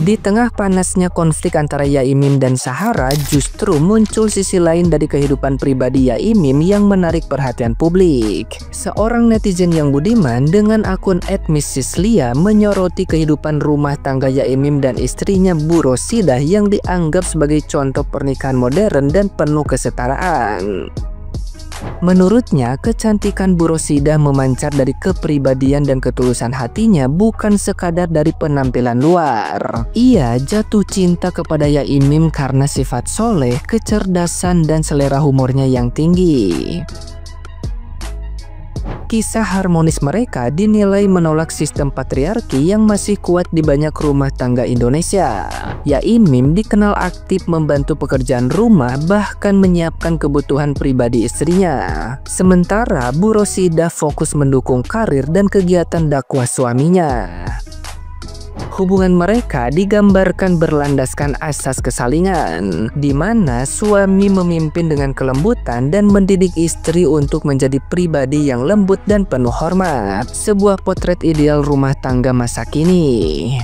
Di tengah panasnya konflik antara Yaimim dan Sahara, justru muncul sisi lain dari kehidupan pribadi Yaimim yang menarik perhatian publik. Seorang netizen yang budiman dengan akun @missislia menyoroti kehidupan rumah tangga Yaimim dan istrinya Bu Rosidah yang dianggap sebagai contoh pernikahan modern dan penuh kesetaraan. Menurutnya, kecantikan Bu Rosidah memancar dari kepribadian dan ketulusan hatinya, bukan sekadar dari penampilan luar. Ia jatuh cinta kepada Yaimim karena sifat soleh, kecerdasan, dan selera humornya yang tinggi. Kisah harmonis mereka dinilai menolak sistem patriarki yang masih kuat di banyak rumah tangga Indonesia. Yaimim dikenal aktif membantu pekerjaan rumah, bahkan menyiapkan kebutuhan pribadi istrinya. Sementara Bu Rosidah fokus mendukung karir dan kegiatan dakwah suaminya. Hubungan mereka digambarkan berlandaskan asas kesalingan, di mana suami memimpin dengan kelembutan dan mendidik istri untuk menjadi pribadi yang lembut dan penuh hormat. Sebuah potret ideal rumah tangga masa kini.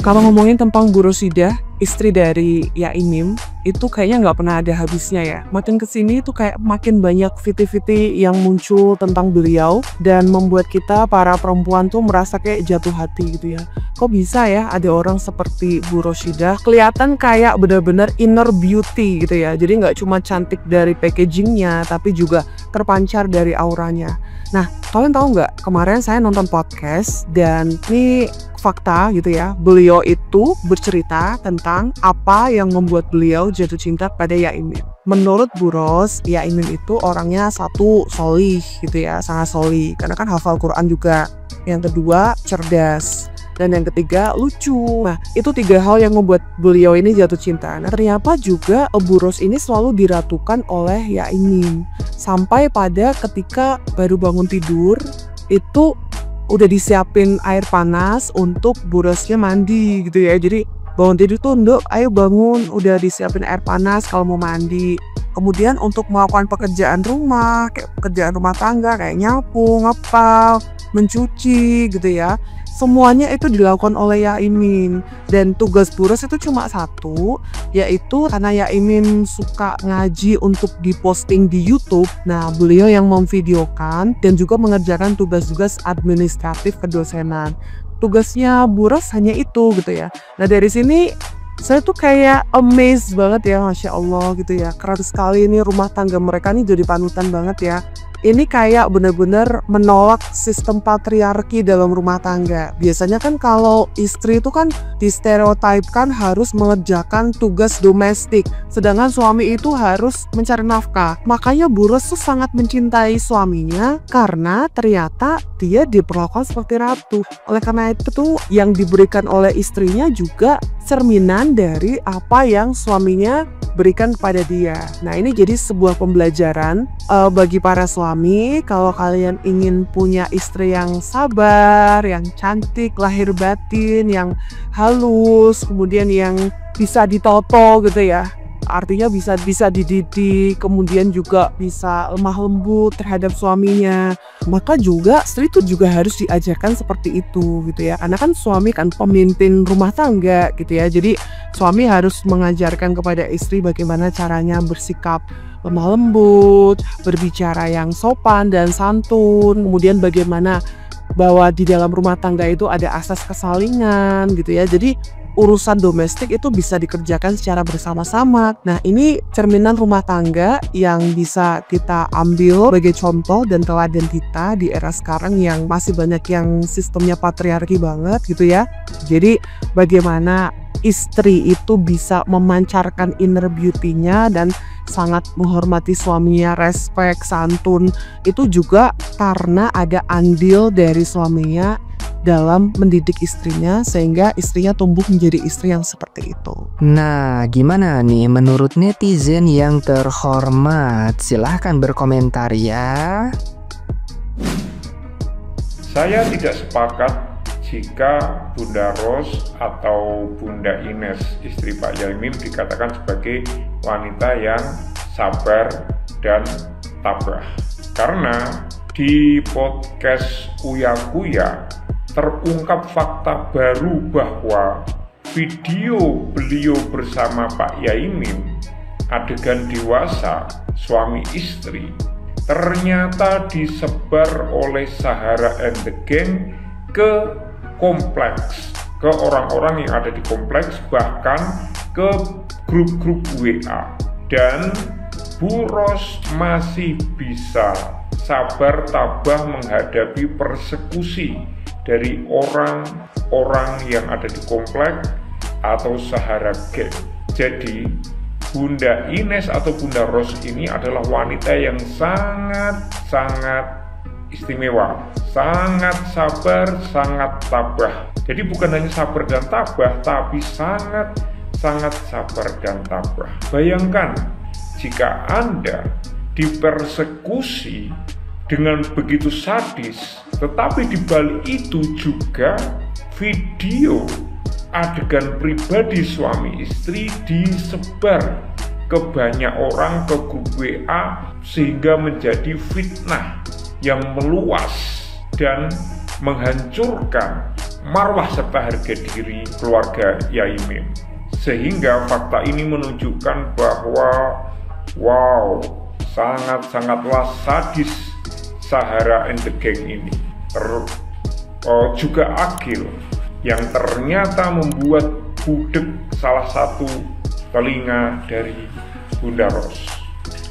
Kalau ngomongin tentang Bu Rosidah, istri dari Yaimim, itu kayaknya nggak pernah ada habisnya ya. Makin kesini tuh kayak makin banyak viti-viti yang muncul tentang beliau dan membuat kita para perempuan tuh merasa kayak jatuh hati gitu ya. Kok bisa ya ada orang seperti Bu Rosidah kelihatan kayak benar-benar inner beauty gitu ya. Jadi nggak cuma cantik dari packagingnya, tapi juga terpancar dari auranya. Nah, kalian tahu nggak? Kemarin saya nonton podcast dan ini fakta gitu ya. Beliau itu bercerita tentang apa yang membuat beliau jatuh cinta pada Yaimim. Menurut Bu Ros, Yaimim itu orangnya satu solih gitu ya, sangat solih karena kan hafal Quran juga. Yang kedua cerdas. Dan yang ketiga lucu. Nah, itu 3 hal yang membuat beliau ini jatuh cinta. Nah, ternyata juga Bu Ros ini selalu diratukan oleh Yaimim. Sampai pada ketika baru bangun tidur, itu udah disiapin air panas untuk Bu Rosnya mandi gitu ya. Jadi bangun tidur tuh, "Nduk, ayo bangun, udah disiapin air panas kalau mau mandi." Kemudian untuk melakukan pekerjaan rumah, kayak pekerjaan rumah tangga, kayak nyapu, ngepel, mencuci gitu ya. Semuanya itu dilakukan oleh Yaimim. Dan tugas Bu Ros itu cuma satu, yaitu karena Yaimim suka ngaji untuk diposting di YouTube. Nah, beliau yang memvideokan dan juga mengerjakan tugas-tugas administratif kedosenan. Tugasnya Bu Ros hanya itu gitu ya. Nah, dari sini saya tuh kayak amazed banget ya, Masya Allah gitu ya. Keren sekali ini rumah tangga mereka nih, jadi panutan banget ya. Ini kayak bener-bener menolak sistem patriarki dalam rumah tangga. Biasanya kan kalau istri itu kan distereotipkan harus mengerjakan tugas domestik, sedangkan suami itu harus mencari nafkah. Makanya Bu Ros tuh sangat mencintai suaminya karena ternyata dia diperlakukan seperti ratu. Oleh karena itu tuh yang diberikan oleh istrinya juga cerminan dari apa yang suaminya berikan kepada dia. Nah, ini jadi sebuah pembelajaran bagi para suami. Kalau kalian ingin punya istri yang sabar, yang cantik lahir batin, yang halus, kemudian yang bisa ditoto gitu ya. Artinya bisa dididik, kemudian juga bisa lemah lembut terhadap suaminya. Maka juga istri itu juga harus diajarkan seperti itu gitu ya. Karena kan suami kan pemimpin rumah tangga gitu ya. Jadi suami harus mengajarkan kepada istri bagaimana caranya bersikap lemah lembut, berbicara yang sopan dan santun, kemudian bagaimana bahwa di dalam rumah tangga itu ada asas kesalingan gitu ya. Jadi urusan domestik itu bisa dikerjakan secara bersama-sama. Nah, ini cerminan rumah tangga yang bisa kita ambil sebagai contoh dan teladan kita di era sekarang yang masih banyak yang sistemnya patriarki banget gitu ya. Jadi bagaimana istri itu bisa memancarkan inner beauty-nya dan sangat menghormati suaminya, respect, santun, itu juga karena ada andil dari suaminya dalam mendidik istrinya sehingga istrinya tumbuh menjadi istri yang seperti itu. Nah, gimana nih menurut netizen yang terhormat? Silahkan berkomentar ya. Saya tidak sepakat jika Bunda Ros atau Bunda Ines, istri Pak Yaimim, dikatakan sebagai wanita yang sabar dan tabah. Karena di podcast Uya Kuya terungkap fakta baru bahwa video beliau bersama Pak Yaimin, adegan dewasa suami istri, ternyata disebar oleh Sahara and the Gang ke kompleks, ke orang-orang yang ada di kompleks, bahkan ke grup-grup WA. Dan Bu Ros masih bisa sabar tabah menghadapi persekusi dari orang-orang yang ada di kompleks atau Sahara Gang. Jadi Bunda Ines atau Bunda Ros ini adalah wanita yang sangat istimewa, sangat sabar, sangat tabah. Jadi bukan hanya sabar dan tabah, tapi sangat sabar dan tabah. Bayangkan jika Anda dipersekusi dengan begitu sadis, tetapi di balik itu juga video adegan pribadi suami istri disebar ke banyak orang, ke grup WA, sehingga menjadi fitnah yang meluas dan menghancurkan marwah serta harga diri keluarga Yaimin. Sehingga fakta ini menunjukkan bahwa sangat-sangatlah sadis Sahara and the Gang ini. Juga Agil yang ternyata membuat budek salah satu telinga dari Bunda Ros.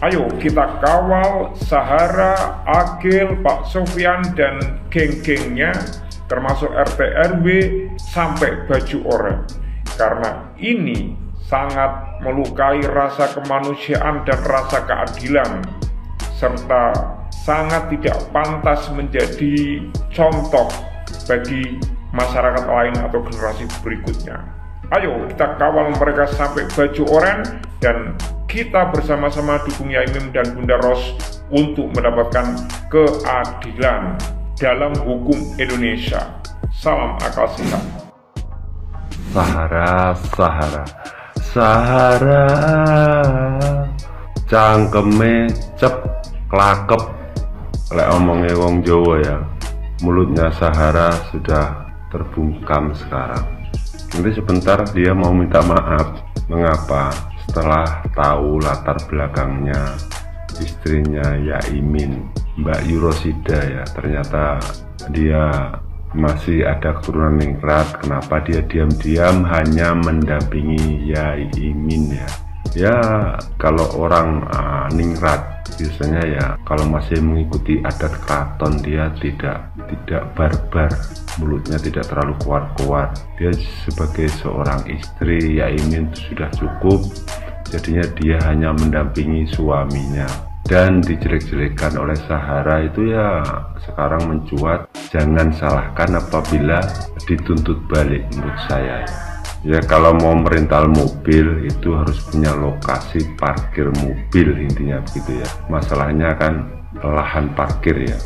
Ayo kita kawal Sahara, Agil, Pak Sofyan dan geng-gengnya, termasuk RT RW sampai baju oranye, karena ini sangat melukai rasa kemanusiaan dan rasa keadilan, serta sangat tidak pantas menjadi contoh bagi masyarakat lain atau generasi berikutnya. Ayo kita kawal mereka sampai baju oranye, dan kita bersama-sama dukung Yaimin dan Bunda Ros untuk mendapatkan keadilan dalam hukum Indonesia. Salam akal sehat. Sahara cangkeme cep klakep, lek omongnya wong Jawa ya, mulutnya Sahara sudah terbungkam sekarang. Nanti sebentar dia mau minta maaf. Mengapa? Setelah tahu latar belakangnya istrinya Yaimin, Mbak Yurosida ya, ternyata dia masih ada keturunan ningrat. Kenapa dia diam-diam hanya mendampingi Yaimin ya? Ya kalau orang ningrat biasanya ya kalau masih mengikuti adat keraton, dia tidak barbar, mulutnya tidak terlalu kuat-kuat. Dia sebagai seorang istri Yaimin itu sudah cukup, jadinya dia hanya mendampingi suaminya. Dan dijelek-jelekan oleh Sahara itu ya sekarang mencuat. Jangan salahkan apabila dituntut balik menurut saya. Ya kalau mau merental mobil itu harus punya lokasi parkir mobil, intinya begitu ya. Masalahnya kan lahan parkir ya,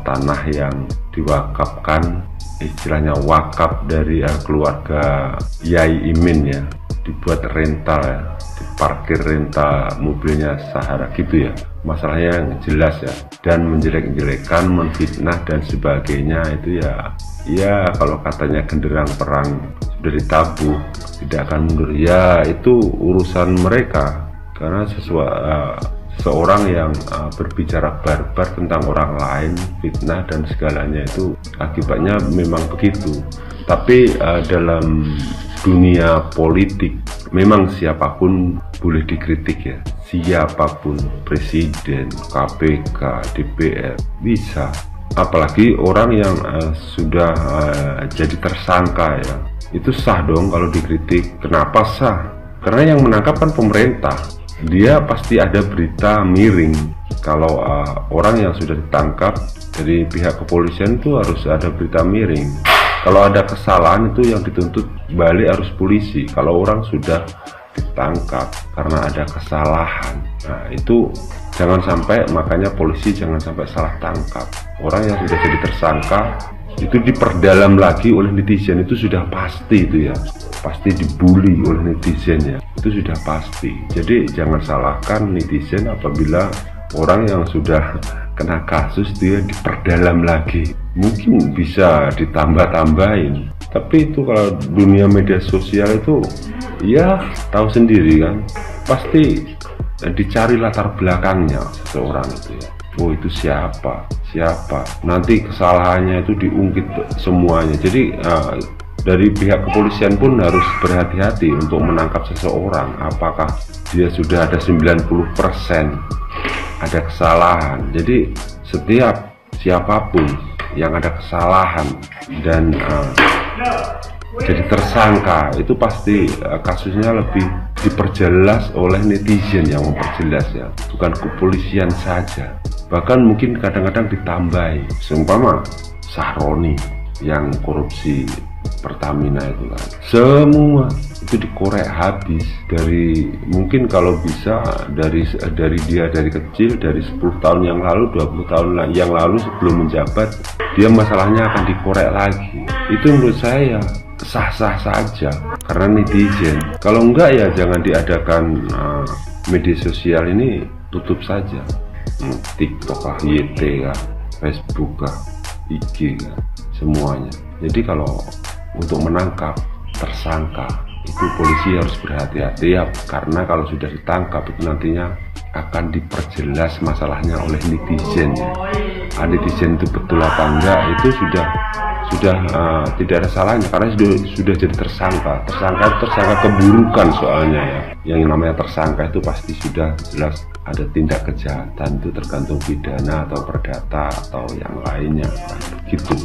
tanah yang diwakafkan, istilahnya wakaf dari keluarga Yaimin ya, dibuat rental ya, diparkir rental mobilnya Sahara gitu ya. Masalahnya yang jelas ya, dan menjelek-jelekan, menfitnah dan sebagainya itu ya kalau katanya genderang perang sudah ditabuh tidak akan mundur, ya itu urusan mereka. Karena seorang yang berbicara barbar tentang orang lain, fitnah dan segalanya, itu akibatnya memang begitu. Tapi dalam dunia politik memang siapapun boleh dikritik ya, siapapun, presiden, KPK, DPR bisa, apalagi orang yang sudah jadi tersangka ya, itu sah dong kalau dikritik. Kenapa sah? Karena yang menangkap kan pemerintah, dia pasti ada berita miring. Kalau orang yang sudah ditangkap dari pihak kepolisian itu harus ada berita miring. Kalau ada kesalahan itu yang dituntut balik harus polisi. Kalau orang sudah ditangkap karena ada kesalahan, nah itu jangan sampai, makanya polisi jangan sampai salah tangkap. Orang yang sudah jadi tersangka itu diperdalam lagi oleh netizen, itu sudah pasti, itu ya pasti dibully oleh netizen ya, itu sudah pasti. Jadi jangan salahkan netizen apabila orang yang sudah kena kasus dia diperdalam lagi. mungkin bisa ditambah-tambahin. Tapi itu kalau dunia media sosial itu ya tahu sendiri kan, pasti dicari latar belakangnya seseorang itu ya. Oh itu siapa, nanti kesalahannya itu diungkit semuanya. Jadi dari pihak kepolisian pun harus berhati-hati untuk menangkap seseorang. Apakah dia sudah ada 90% ada kesalahan. Jadi setiap siapapun yang ada kesalahan dan jadi tersangka itu pasti kasusnya lebih diperjelas oleh netizen yang memperjelas ya, bukan kepolisian saja. Bahkan mungkin kadang-kadang ditambahi, seumpama Sahroni yang korupsi Pertamina itu kan, semua itu dikorek habis. Dari mungkin kalau bisa dari dia dari kecil, dari 10 tahun yang lalu, 20 tahun yang lalu sebelum menjabat, dia masalahnya akan dikorek lagi. Itu menurut saya sah-sah saja karena netizen. Kalau enggak ya jangan diadakan media sosial ini, tutup saja. TikTok lah, YT lah, Facebook lah, IG lah, semuanya. Jadi kalau untuk menangkap tersangka itu polisi harus berhati-hati ya, karena kalau sudah ditangkap itu nantinya akan diperjelas masalahnya oleh netizen ya. Netizen itu betul apa enggak itu sudah tidak ada salahnya karena sudah jadi tersangka keburukan soalnya ya. Yang namanya tersangka itu pasti sudah jelas ada tindak kejahatan, itu tergantung pidana atau perdata atau yang lainnya kan, gitu.